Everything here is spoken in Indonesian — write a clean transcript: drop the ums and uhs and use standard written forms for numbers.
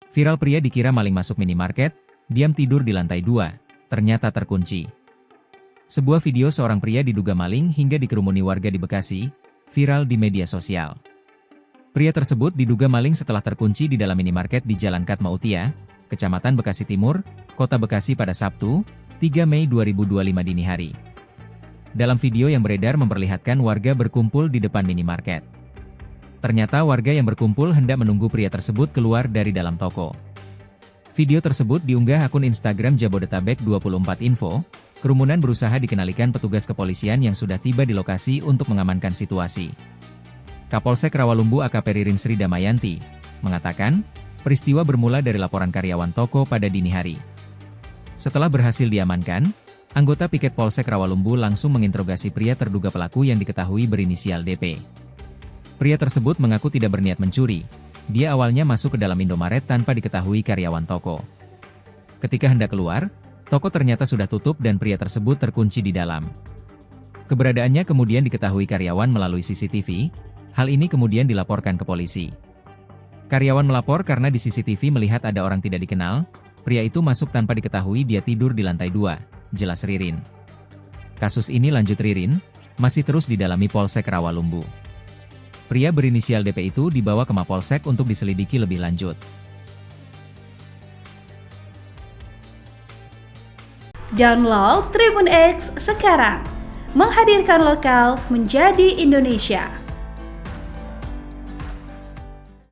Viral pria dikira maling masuk minimarket, diam tidur di lantai 2, ternyata terkunci. Sebuah video seorang pria diduga maling hingga dikerumuni warga di Bekasi, viral di media sosial. Pria tersebut diduga maling setelah terkunci di dalam minimarket di Jalan Katmautia, Kecamatan Bekasi Timur, Kota Bekasi pada Sabtu, 3 Mei 2025 dini hari. Dalam video yang beredar memperlihatkan warga berkumpul di depan minimarket. Ternyata warga yang berkumpul hendak menunggu pria tersebut keluar dari dalam toko. Video tersebut diunggah akun Instagram Jabodetabek 24 Info. Kerumunan berusaha dikendalikan petugas kepolisian yang sudah tiba di lokasi untuk mengamankan situasi. Kapolsek Rawalumbu AKP Ririn Sri Damayanti mengatakan, peristiwa bermula dari laporan karyawan toko pada dini hari. Setelah berhasil diamankan, anggota piket Polsek Rawalumbu langsung menginterogasi pria terduga pelaku yang diketahui berinisial DP. Pria tersebut mengaku tidak berniat mencuri. Dia awalnya masuk ke dalam Indomaret tanpa diketahui karyawan toko. Ketika hendak keluar, toko ternyata sudah tutup dan pria tersebut terkunci di dalam. Keberadaannya kemudian diketahui karyawan melalui CCTV, hal ini kemudian dilaporkan ke polisi. Karyawan melapor karena di CCTV melihat ada orang tidak dikenal, pria itu masuk tanpa diketahui dia tidur di lantai 2, jelas Ririn. Kasus ini lanjut Ririn, masih terus didalami Polsek Rawalumbu. Pria berinisial DP itu dibawa ke Mapolsek untuk diselidiki lebih lanjut. Download Tribun X sekarang, menghadirkan lokal menjadi Indonesia.